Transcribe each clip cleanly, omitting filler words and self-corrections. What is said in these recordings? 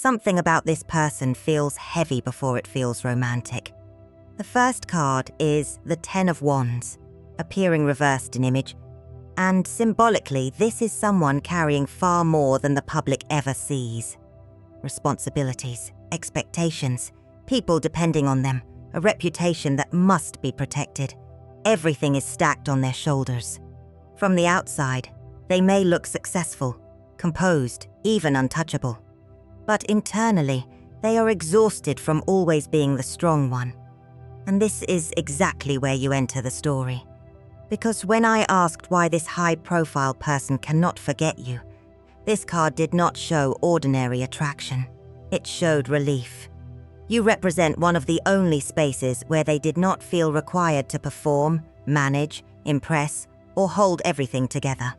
Something about this person feels heavy before it feels romantic. The first card is the Ten of Wands, appearing reversed in image, and symbolically, this is someone carrying far more than the public ever sees. Responsibilities, expectations, people depending on them, a reputation that must be protected. Everything is stacked on their shoulders. From the outside, they may look successful, composed, even untouchable. But internally, they are exhausted from always being the strong one. And this is exactly where you enter the story. Because when I asked why this high-profile person cannot forget you, this card did not show ordinary attraction. It showed relief. You represent one of the only spaces where they did not feel required to perform, manage, impress, or hold everything together.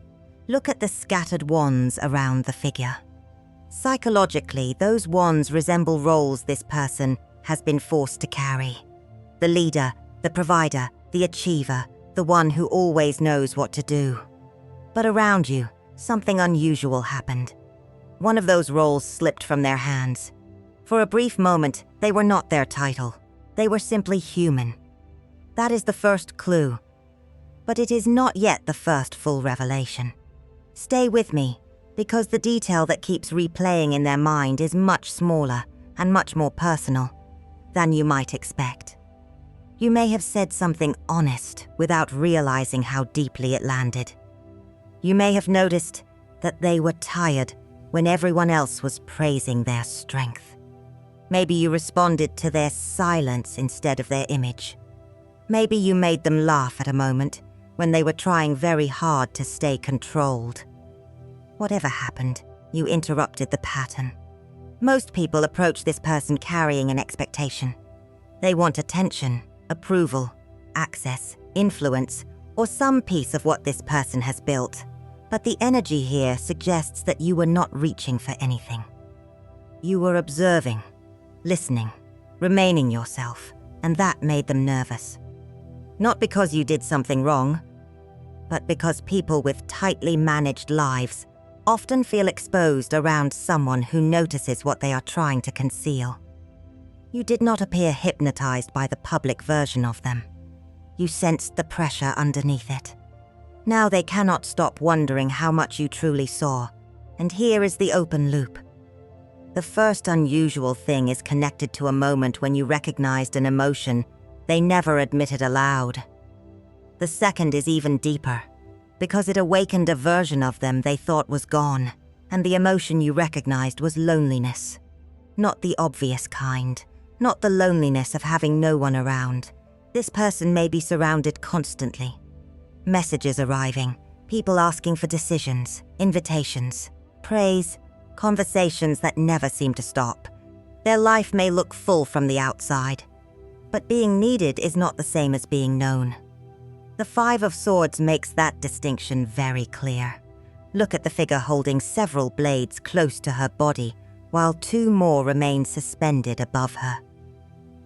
Look at the scattered wands around the figure. Psychologically, those wands resemble roles this person has been forced to carry. The leader, the provider, the achiever, the one who always knows what to do. But around you, something unusual happened. One of those roles slipped from their hands. For a brief moment, they were not their title. They were simply human. That is the first clue. But it is not yet the first full revelation. Stay with me, because the detail that keeps replaying in their mind is much smaller and much more personal than you might expect. You may have said something honest without realizing how deeply it landed. You may have noticed that they were tired when everyone else was praising their strength. Maybe you responded to their silence instead of their image. Maybe you made them laugh at a moment when they were trying very hard to stay controlled. Whatever happened, you interrupted the pattern. Most people approach this person carrying an expectation. They want attention, approval, access, influence, or some piece of what this person has built. But the energy here suggests that you were not reaching for anything. You were observing, listening, remaining yourself, and that made them nervous. Not because you did something wrong, but because people with tightly managed lives often feel exposed around someone who notices what they are trying to conceal. You did not appear hypnotized by the public version of them. You sensed the pressure underneath it. Now they cannot stop wondering how much you truly saw, and here is the open loop. The first unusual thing is connected to a moment when you recognized an emotion they never admitted aloud. The second is even deeper, because it awakened a version of them they thought was gone, and the emotion you recognized was loneliness. Not the obvious kind, not the loneliness of having no one around. This person may be surrounded constantly. Messages arriving, people asking for decisions, invitations, praise, conversations that never seem to stop. Their life may look full from the outside, but being needed is not the same as being known. The Five of Swords makes that distinction very clear. Look at the figure holding several blades close to her body, while two more remain suspended above her.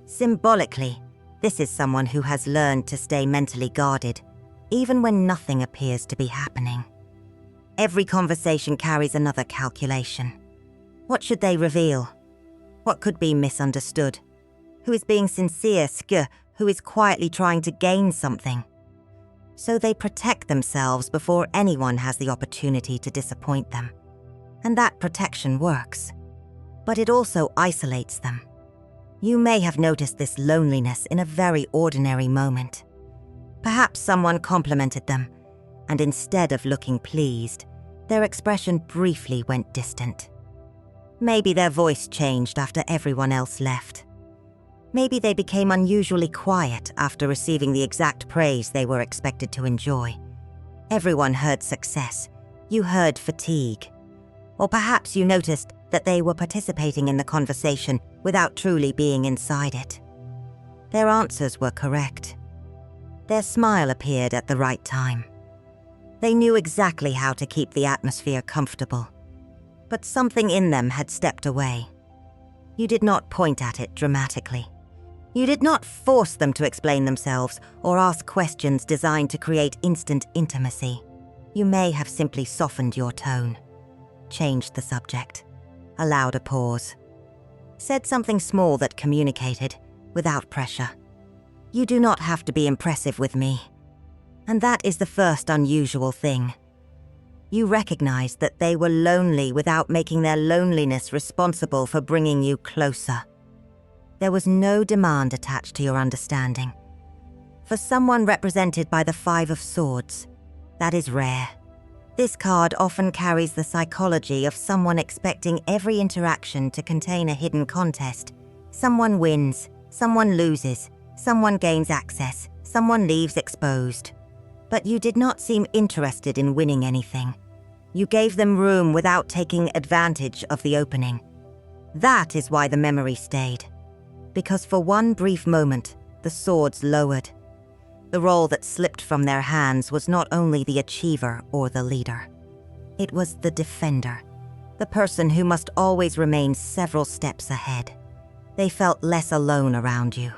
Symbolically, this is someone who has learned to stay mentally guarded, even when nothing appears to be happening. Every conversation carries another calculation. What should they reveal? What could be misunderstood? Who is being sincere, who is quietly trying to gain something? So they protect themselves before anyone has the opportunity to disappoint them. And that protection works. But it also isolates them. You may have noticed this loneliness in a very ordinary moment. Perhaps someone complimented them, and instead of looking pleased, their expression briefly went distant. Maybe their voice changed after everyone else left. Maybe they became unusually quiet after receiving the exact praise they were expected to enjoy. Everyone heard success. You heard fatigue. Or perhaps you noticed that they were participating in the conversation without truly being inside it. Their answers were correct. Their smile appeared at the right time. They knew exactly how to keep the atmosphere comfortable. But something in them had stepped away. You did not point at it dramatically. You did not force them to explain themselves or ask questions designed to create instant intimacy. You may have simply softened your tone, changed the subject, allowed a pause. Said something small that communicated, without pressure. You do not have to be impressive with me. And that is the first unusual thing. You recognized that they were lonely without making their loneliness responsible for bringing you closer. There was no demand attached to your understanding. For someone represented by the Five of Swords, that is rare. This card often carries the psychology of someone expecting every interaction to contain a hidden contest. Someone wins, someone loses, someone gains access, someone leaves exposed. But you did not seem interested in winning anything. You gave them room without taking advantage of the opening. That is why the memory stayed. Because for one brief moment, the swords lowered. The role that slipped from their hands was not only the achiever or the leader. It was the defender, the person who must always remain several steps ahead. They felt less alone around you.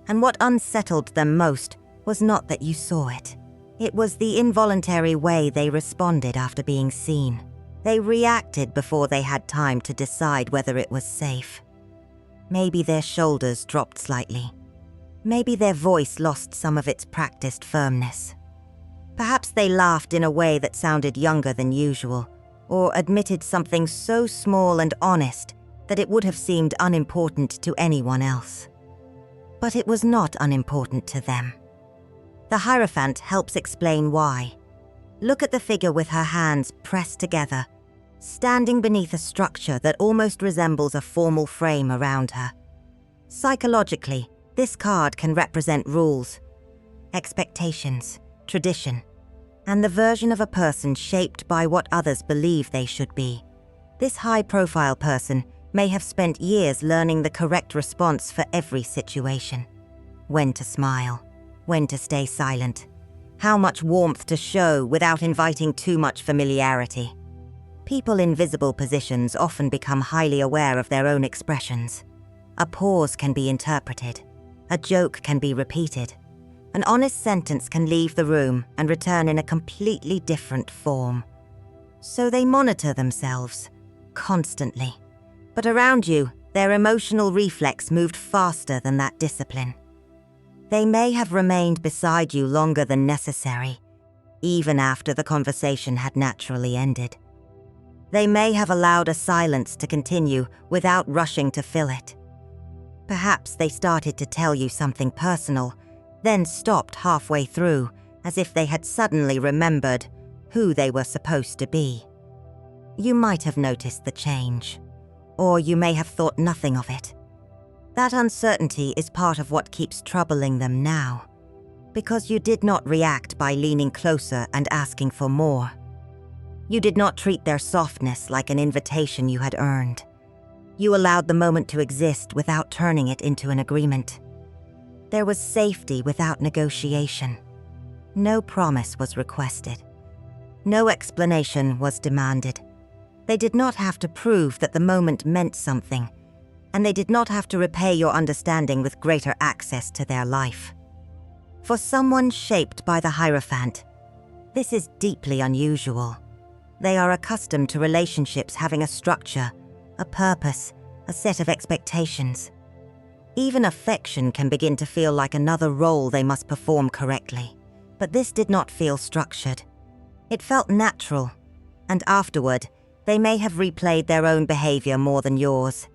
And what unsettled them most was not that you saw it. It was the involuntary way they responded after being seen. They reacted before they had time to decide whether it was safe. Maybe their shoulders dropped slightly. Maybe their voice lost some of its practiced firmness. Perhaps they laughed in a way that sounded younger than usual, or admitted something so small and honest that it would have seemed unimportant to anyone else. But it was not unimportant to them. The Hierophant helps explain why. Look at the figure with her hands pressed together, standing beneath a structure that almost resembles a formal frame around her. Psychologically, this card can represent rules, expectations, tradition, and the version of a person shaped by what others believe they should be. This high-profile person may have spent years learning the correct response for every situation. When to smile, when to stay silent, how much warmth to show without inviting too much familiarity. People in visible positions often become highly aware of their own expressions. A pause can be interpreted. A joke can be repeated. An honest sentence can leave the room and return in a completely different form. So they monitor themselves, constantly. But around you, their emotional reflex moved faster than that discipline. They may have remained beside you longer than necessary, even after the conversation had naturally ended. They may have allowed a silence to continue without rushing to fill it. Perhaps they started to tell you something personal, then stopped halfway through, as if they had suddenly remembered who they were supposed to be. You might have noticed the change, or you may have thought nothing of it. That uncertainty is part of what keeps troubling them now, because you did not react by leaning closer and asking for more. You did not treat their softness like an invitation you had earned. You allowed the moment to exist without turning it into an agreement. There was safety without negotiation. No promise was requested. No explanation was demanded. They did not have to prove that the moment meant something, and they did not have to repay your understanding with greater access to their life. For someone shaped by the Hierophant, this is deeply unusual. They are accustomed to relationships having a structure, a purpose, a set of expectations. Even affection can begin to feel like another role they must perform correctly. But this did not feel structured. It felt natural, and afterward, they may have replayed their own behavior more than yours.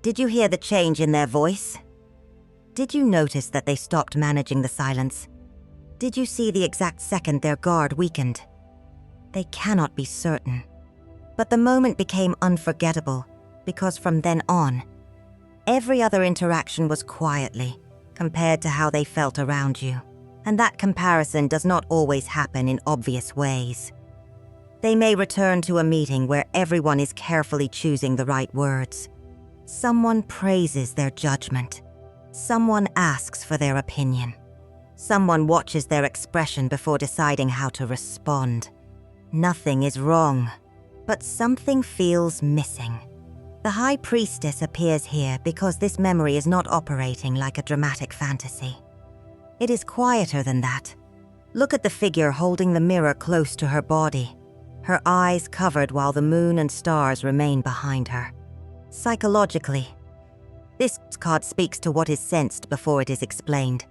Did you hear the change in their voice? Did you notice that they stopped managing the silence? Did you see the exact second their guard weakened? They cannot be certain. But the moment became unforgettable, because from then on, every other interaction was quietly, compared to how they felt around you. And that comparison does not always happen in obvious ways. They may return to a meeting where everyone is carefully choosing the right words. Someone praises their judgment. Someone asks for their opinion. Someone watches their expression before deciding how to respond. Nothing is wrong, but something feels missing. The High Priestess appears here because this memory is not operating like a dramatic fantasy. It is quieter than that. Look at the figure holding the mirror close to her body, her eyes covered while the moon and stars remain behind her. Psychologically, This card speaks to what is sensed before it is explained.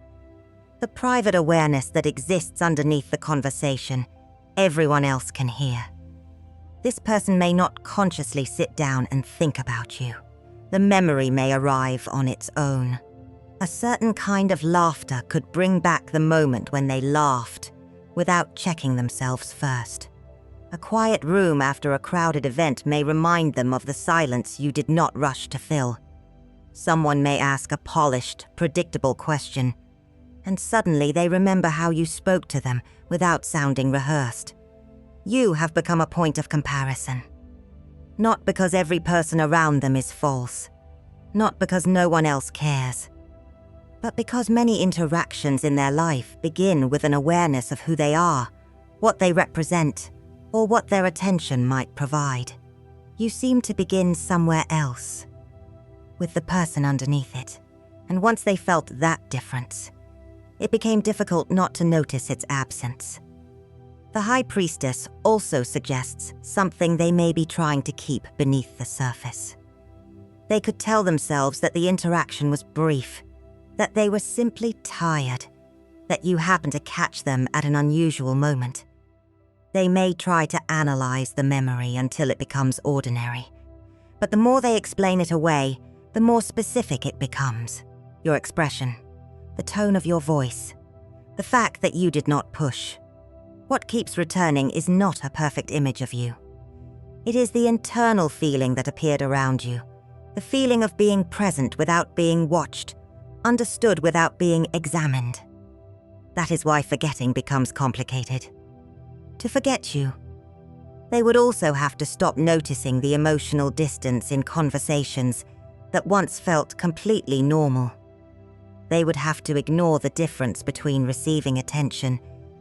The private awareness that exists underneath the conversation, everyone else can hear. This person may not consciously sit down and think about you. The memory may arrive on its own. A certain kind of laughter could bring back the moment when they laughed without checking themselves first. A quiet room after a crowded event may remind them of the silence you did not rush to fill. Someone may ask a polished, predictable question, and suddenly they remember how you spoke to them without sounding rehearsed. You have become a point of comparison. Not because every person around them is false, not because no one else cares, but because many interactions in their life begin with an awareness of who they are, what they represent, or what their attention might provide. You seem to begin somewhere else, with the person underneath it, and once they felt that difference, it became difficult not to notice its absence. The High Priestess also suggests something they may be trying to keep beneath the surface. They could tell themselves that the interaction was brief, that they were simply tired, that you happened to catch them at an unusual moment. They may try to analyze the memory until it becomes ordinary, but the more they explain it away, the more specific it becomes. Your expression, the tone of your voice, the fact that you did not push. What keeps returning is not a perfect image of you. It is the internal feeling that appeared around you, the feeling of being present without being watched, understood without being examined. That is why forgetting becomes complicated. To forget you, they would also have to stop noticing the emotional distance in conversations that once felt completely normal. They would have to ignore the difference between receiving attention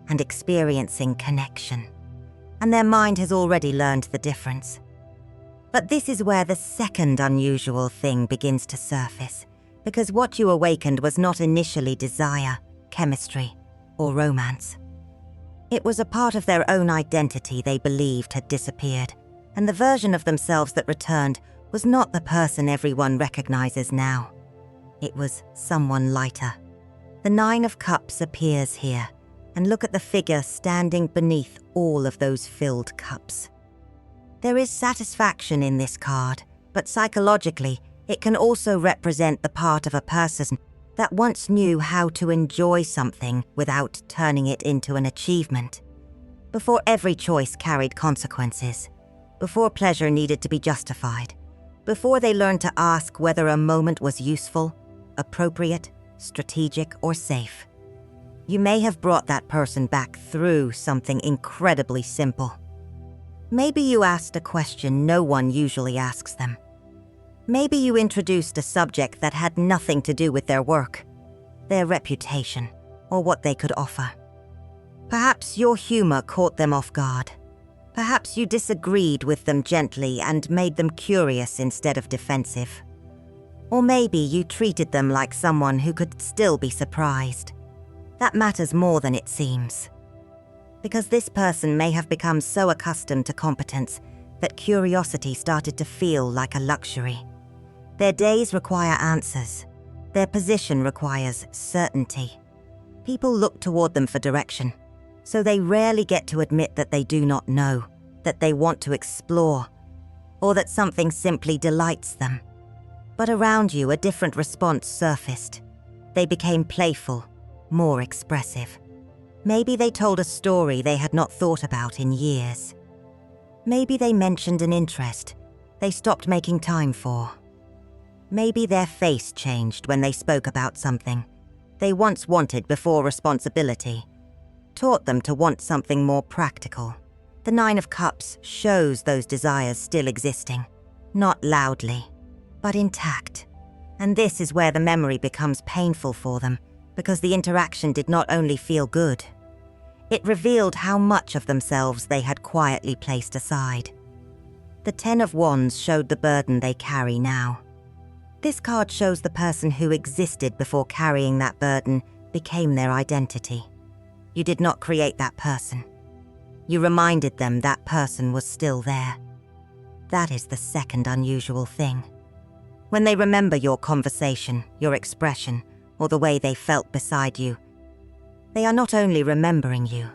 and experiencing connection. And their mind has already learned the difference. But this is where the second unusual thing begins to surface, because what you awakened was not initially desire, chemistry, or romance. It was a part of their own identity they believed had disappeared, and the version of themselves that returned was not the person everyone recognizes now. It was someone lighter. The Nine of Cups appears here, and look at the figure standing beneath all of those filled cups. There is satisfaction in this card, but psychologically, it can also represent the part of a person that once knew how to enjoy something without turning it into an achievement. Before every choice carried consequences, before pleasure needed to be justified, before they learned to ask whether a moment was useful, appropriate, strategic, or safe. You may have brought that person back through something incredibly simple. Maybe you asked a question no one usually asks them. Maybe you introduced a subject that had nothing to do with their work, their reputation, or what they could offer. Perhaps your humor caught them off guard. Perhaps you disagreed with them gently and made them curious instead of defensive. Or maybe you treated them like someone who could still be surprised. That matters more than it seems. Because this person may have become so accustomed to competence that curiosity started to feel like a luxury. Their days require answers. Their position requires certainty. People look toward them for direction, so they rarely get to admit that they do not know, that they want to explore, or that something simply delights them. But around you, a different response surfaced. They became playful, more expressive. Maybe they told a story they had not thought about in years. Maybe they mentioned an interest they stopped making time for. Maybe their face changed when they spoke about something they once wanted before responsibility, taught them to want something more practical. The Nine of Cups shows those desires still existing, not loudly, but intact. And this is where the memory becomes painful for them, because the interaction did not only feel good, it revealed how much of themselves they had quietly placed aside. The Ten of Wands showed the burden they carry now. This card shows the person who existed before carrying that burden became their identity. You did not create that person. You reminded them that person was still there. That is the second unusual thing. When they remember your conversation, your expression, or the way they felt beside you, they are not only remembering you,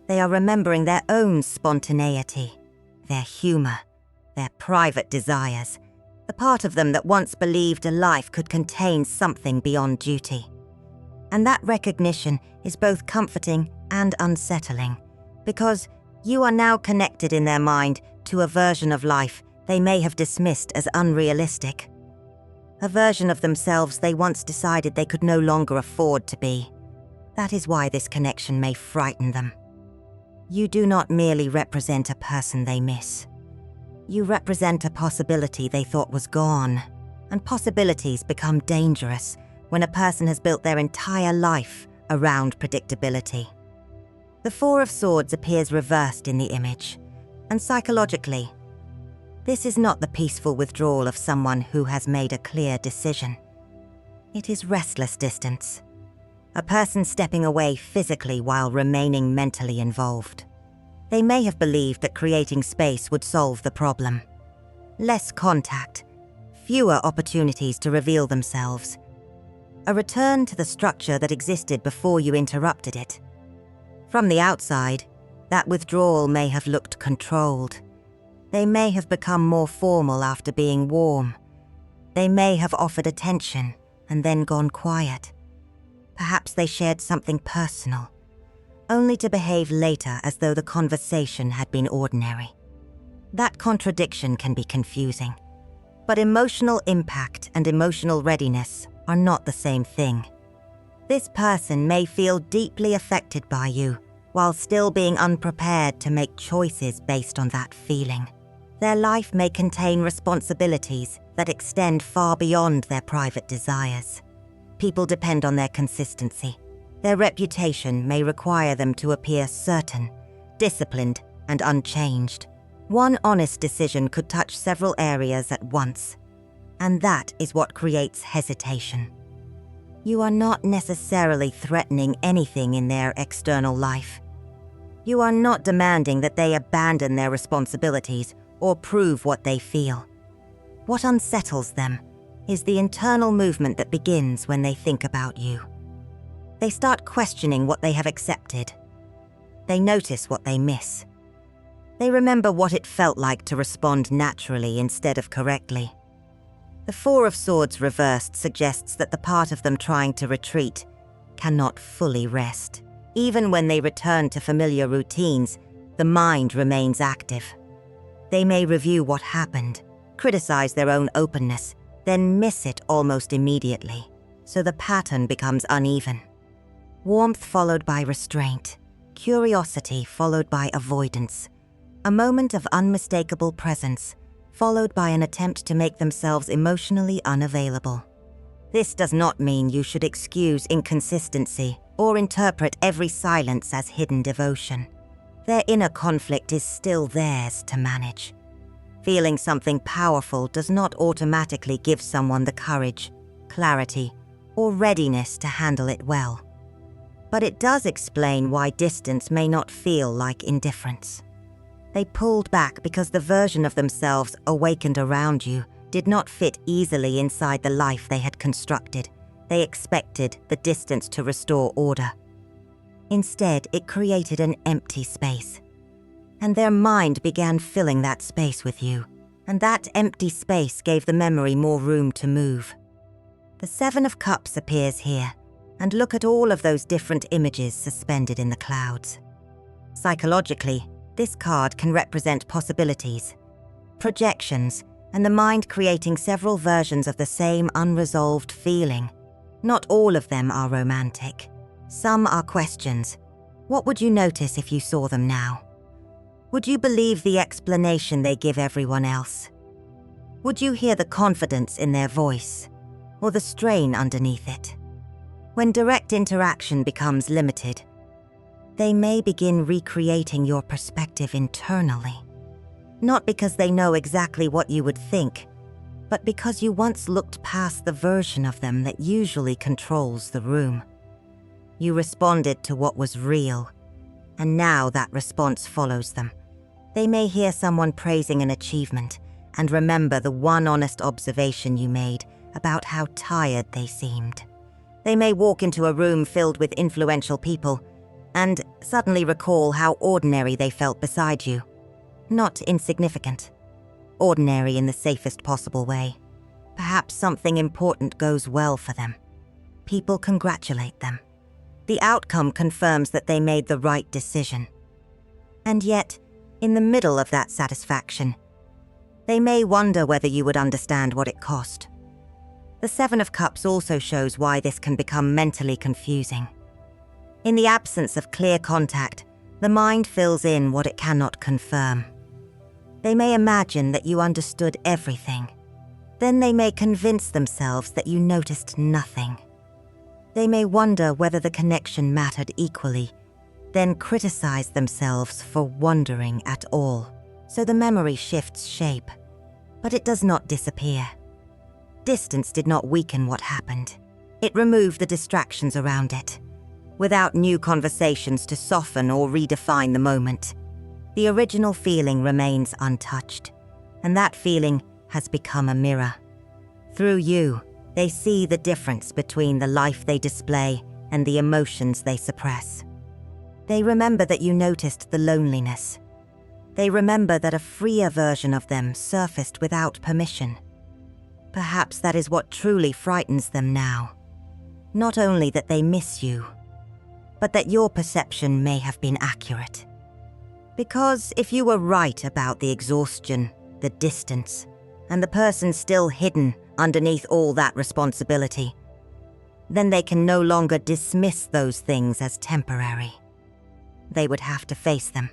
they are remembering their own spontaneity, their humor, their private desires, the part of them that once believed a life could contain something beyond duty. And that recognition is both comforting and unsettling, because you are now connected in their mind to a version of life they may have dismissed as unrealistic. A version of themselves they once decided they could no longer afford to be. That is why this connection may frighten them. You do not merely represent a person they miss. You represent a possibility they thought was gone, and possibilities become dangerous when a person has built their entire life around predictability. The Four of Swords appears reversed in the image, and psychologically, this is not the peaceful withdrawal of someone who has made a clear decision. It is restless distance. A person stepping away physically while remaining mentally involved. They may have believed that creating space would solve the problem. Less contact, fewer opportunities to reveal themselves. A return to the structure that existed before you interrupted it. From the outside, that withdrawal may have looked controlled. They may have become more formal after being warm. They may have offered attention and then gone quiet. Perhaps they shared something personal, only to behave later as though the conversation had been ordinary. That contradiction can be confusing, but emotional impact and emotional readiness are not the same thing. This person may feel deeply affected by you while still being unprepared to make choices based on that feeling. Their life may contain responsibilities that extend far beyond their private desires. People depend on their consistency. Their reputation may require them to appear certain, disciplined, and unchanged. One honest decision could touch several areas at once, and that is what creates hesitation. You are not necessarily threatening anything in their external life. You are not demanding that they abandon their responsibilities or prove what they feel. What unsettles them is the internal movement that begins when they think about you. They start questioning what they have accepted. They notice what they miss. They remember what it felt like to respond naturally instead of correctly. The Four of Swords reversed suggests that the part of them trying to retreat cannot fully rest. Even when they return to familiar routines, the mind remains active. They may review what happened, criticize their own openness, then miss it almost immediately, so the pattern becomes uneven. Warmth followed by restraint, curiosity followed by avoidance, a moment of unmistakable presence, followed by an attempt to make themselves emotionally unavailable. This does not mean you should excuse inconsistency or interpret every silence as hidden devotion. Their inner conflict is still theirs to manage. Feeling something powerful does not automatically give someone the courage, clarity, or readiness to handle it well. But it does explain why distance may not feel like indifference. They pulled back because the version of themselves awakened around you did not fit easily inside the life they had constructed. They expected the distance to restore order. Instead, it created an empty space. And their mind began filling that space with you. And that empty space gave the memory more room to move. The Seven of Cups appears here, and look at all of those different images suspended in the clouds. Psychologically, this card can represent possibilities, projections, and the mind creating several versions of the same unresolved feeling. Not all of them are romantic. Some are questions. What would you notice if you saw them now? Would you believe the explanation they give everyone else? Would you hear the confidence in their voice, or the strain underneath it? When direct interaction becomes limited, they may begin recreating your perspective internally. Not because they know exactly what you would think, but because you once looked past the version of them that usually controls the room. You responded to what was real, and now that response follows them. They may hear someone praising an achievement, and remember the one honest observation you made about how tired they seemed. They may walk into a room filled with influential people and suddenly recall how ordinary they felt beside you. Not insignificant. Ordinary in the safest possible way. Perhaps something important goes well for them. People congratulate them. The outcome confirms that they made the right decision. And yet, in the middle of that satisfaction, they may wonder whether you would understand what it cost. The Seven of Cups also shows why this can become mentally confusing. In the absence of clear contact, the mind fills in what it cannot confirm. They may imagine that you understood everything. Then they may convince themselves that you noticed nothing. They may wonder whether the connection mattered equally, then criticize themselves for wondering at all. So the memory shifts shape, but it does not disappear. Distance did not weaken what happened. It removed the distractions around it. Without new conversations to soften or redefine the moment, the original feeling remains untouched, and that feeling has become a mirror. Through you, they see the difference between the life they display and the emotions they suppress. They remember that you noticed the loneliness. They remember that a freer version of them surfaced without permission. Perhaps that is what truly frightens them now. Not only that they miss you, but that your perception may have been accurate. Because if you were right about the exhaustion, the distance, and the person still hidden underneath all that responsibility, then they can no longer dismiss those things as temporary. They would have to face them.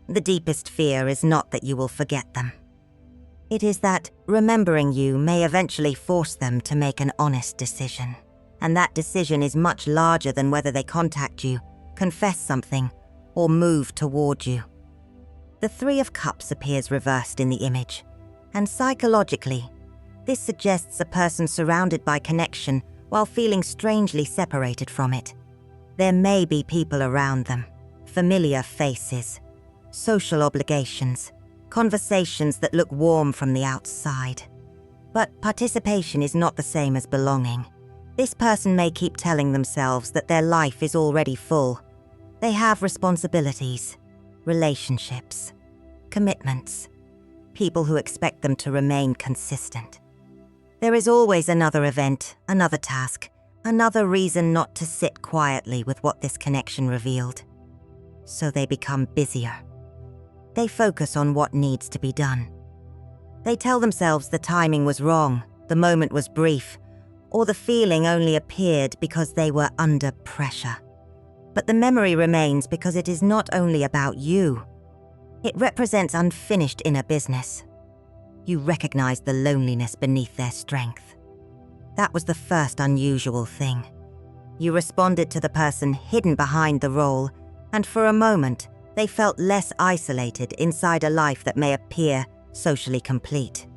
The deepest fear is not that you will forget them. It is that remembering you may eventually force them to make an honest decision. And that decision is much larger than whether they contact you, confess something, or move toward you. The Three of Cups appears reversed in the image, and psychologically, this suggests a person surrounded by connection while feeling strangely separated from it. There may be people around them, familiar faces, social obligations, conversations that look warm from the outside. But participation is not the same as belonging. This person may keep telling themselves that their life is already full. They have responsibilities, relationships, commitments, people who expect them to remain consistent. There is always another event, another task, another reason not to sit quietly with what this connection revealed. So they become busier. They focus on what needs to be done. They tell themselves the timing was wrong, the moment was brief, or the feeling only appeared because they were under pressure. But the memory remains because it is not only about you. It represents unfinished inner business. You recognize the loneliness beneath their strength. That was the first unusual thing. You responded to the person hidden behind the role, and for a moment, they felt less isolated inside a life that may appear socially complete.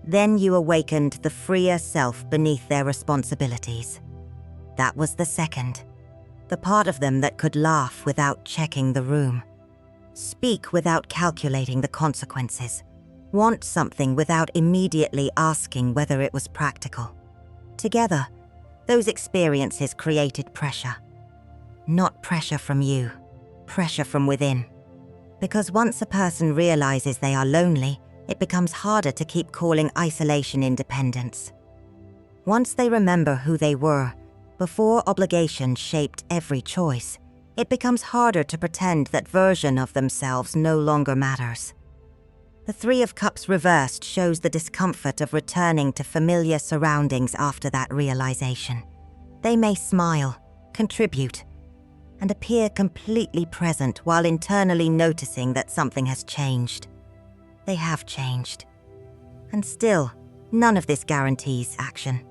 Then you awakened the freer self beneath their responsibilities. That was the second. The part of them that could laugh without checking the room. Speak without calculating the consequences. Want something without immediately asking whether it was practical. Together, those experiences created pressure. Not pressure from you, pressure from within. Because once a person realizes they are lonely, it becomes harder to keep calling isolation independence. Once they remember who they were, before obligation shaped every choice, it becomes harder to pretend that version of themselves no longer matters. The Three of Cups reversed shows the discomfort of returning to familiar surroundings after that realization. They may smile, contribute, and appear completely present while internally noticing that something has changed. They have changed. And still, none of this guarantees action.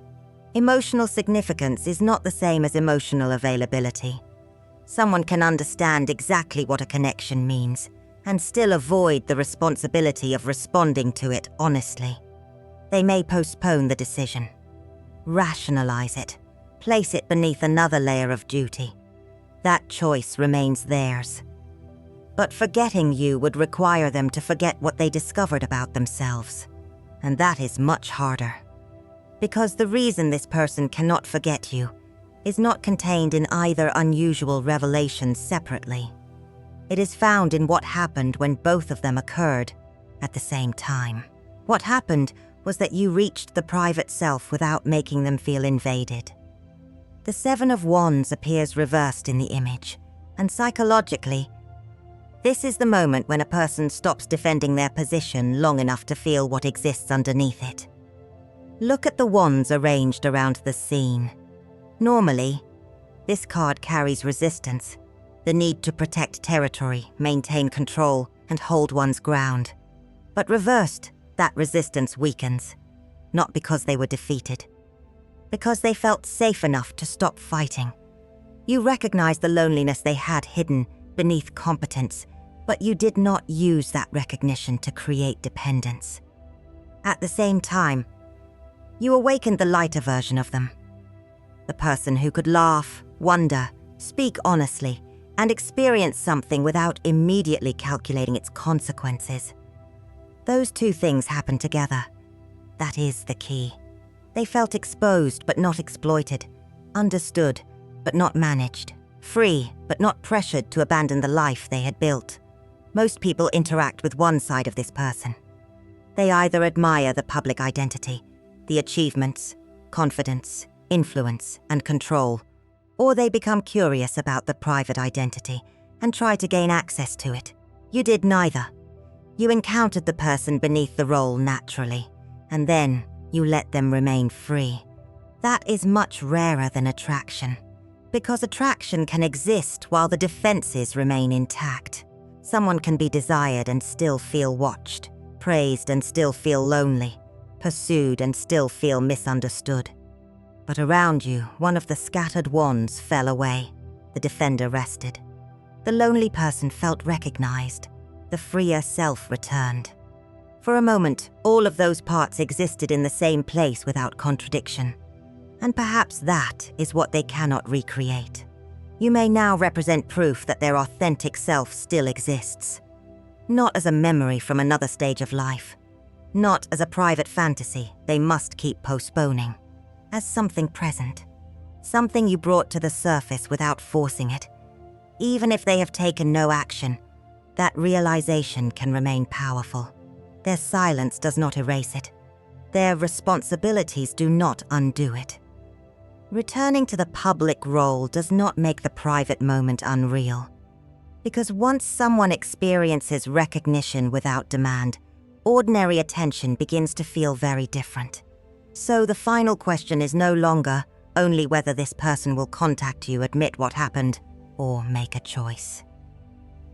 Emotional significance is not the same as emotional availability. Someone can understand exactly what a connection means and still avoid the responsibility of responding to it honestly. They may postpone the decision, rationalize it, place it beneath another layer of duty. That choice remains theirs. But forgetting you would require them to forget what they discovered about themselves. And that is much harder. Because the reason this person cannot forget you is not contained in either unusual revelations separately. It is found in what happened when both of them occurred at the same time. What happened was that you reached the private self without making them feel invaded. The Seven of Wands appears reversed in the image, and psychologically, this is the moment when a person stops defending their position long enough to feel what exists underneath it. Look at the wands arranged around the scene. Normally, this card carries resistance, the need to protect territory, maintain control, and hold one's ground. But reversed, that resistance weakens, not because they were defeated, because they felt safe enough to stop fighting. You recognize the loneliness they had hidden beneath competence, but you did not use that recognition to create dependence. At the same time, you awakened the lighter version of them. The person who could laugh, wonder, speak honestly, and experience something without immediately calculating its consequences. Those two things happened together. That is the key. They felt exposed but not exploited, understood but not managed, free but not pressured to abandon the life they had built. Most people interact with one side of this person. They either admire the public identity, the achievements, confidence, influence, and control, or they become curious about the private identity and try to gain access to it. You did neither. You encountered the person beneath the role naturally, and then you let them remain free. That is much rarer than attraction, because attraction can exist while the defenses remain intact. Someone can be desired and still feel watched, praised and still feel lonely, pursued and still feel misunderstood. But around you, one of the scattered wands fell away. The defender rested. The lonely person felt recognized. The freer self returned. For a moment, all of those parts existed in the same place without contradiction. And perhaps that is what they cannot recreate. You may now represent proof that their authentic self still exists. Not as a memory from another stage of life. Not as a private fantasy they must keep postponing. As something present. Something you brought to the surface without forcing it. Even if they have taken no action, that realization can remain powerful. Their silence does not erase it. Their responsibilities do not undo it. Returning to the public role does not make the private moment unreal. Because once someone experiences recognition without demand, ordinary attention begins to feel very different. So the final question is no longer only whether this person will contact you, admit what happened, or make a choice.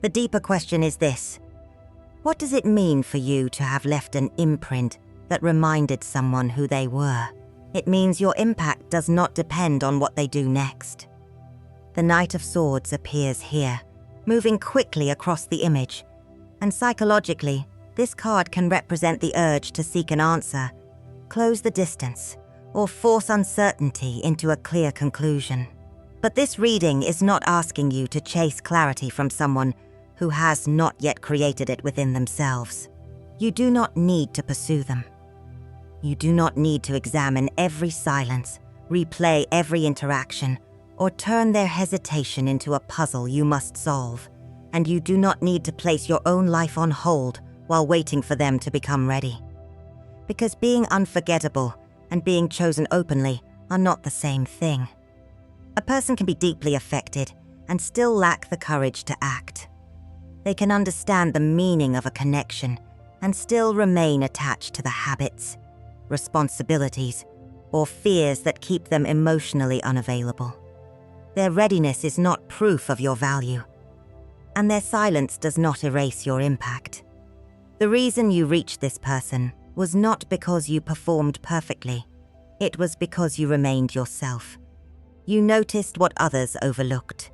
The deeper question is this: what does it mean for you to have left an imprint that reminded someone who they were? It means your impact does not depend on what they do next. The Knight of Swords appears here, moving quickly across the image, and psychologically, this card can represent the urge to seek an answer, close the distance, or force uncertainty into a clear conclusion. But this reading is not asking you to chase clarity from someone who has not yet created it within themselves. You do not need to pursue them. You do not need to examine every silence, replay every interaction, or turn their hesitation into a puzzle you must solve. And you do not need to place your own life on hold while waiting for them to become ready. Because being unforgettable and being chosen openly are not the same thing. A person can be deeply affected and still lack the courage to act. They can understand the meaning of a connection and still remain attached to the habits, responsibilities, or fears that keep them emotionally unavailable. Their readiness is not proof of your value, and their silence does not erase your impact. The reason you reached this person was not because you performed perfectly. It was because you remained yourself. You noticed what others overlooked.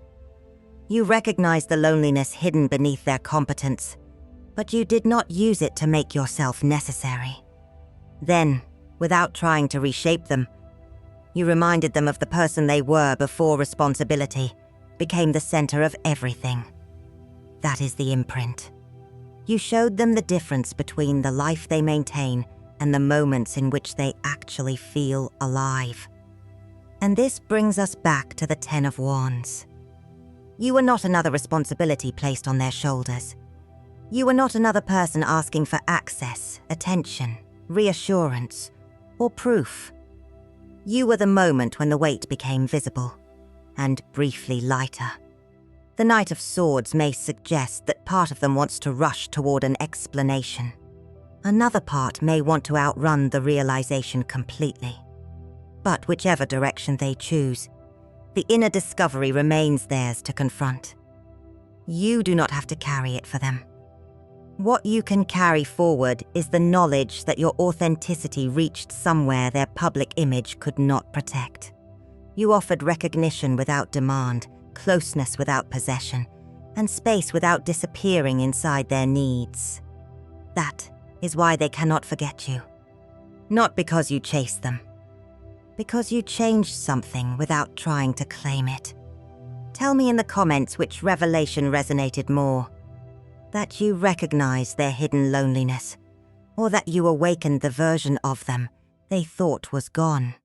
You recognized the loneliness hidden beneath their competence, but you did not use it to make yourself necessary. Then, without trying to reshape them, you reminded them of the person they were before responsibility became the center of everything. That is the imprint. You showed them the difference between the life they maintain and the moments in which they actually feel alive. And this brings us back to the Ten of Wands. You are not another responsibility placed on their shoulders. You are not another person asking for access, attention, reassurance, or proof. You were the moment when the weight became visible, and briefly lighter. The Knight of Swords may suggest that part of them wants to rush toward an explanation. Another part may want to outrun the realization completely. But whichever direction they choose, the inner discovery remains theirs to confront. You do not have to carry it for them. What you can carry forward is the knowledge that your authenticity reached somewhere their public image could not protect. You offered recognition without demand, closeness without possession, and space without disappearing inside their needs. That is why they cannot forget you. Not because you chased them. Because you changed something without trying to claim it. Tell me in the comments which revelation resonated more. That you recognized their hidden loneliness, or that you awakened the version of them they thought was gone.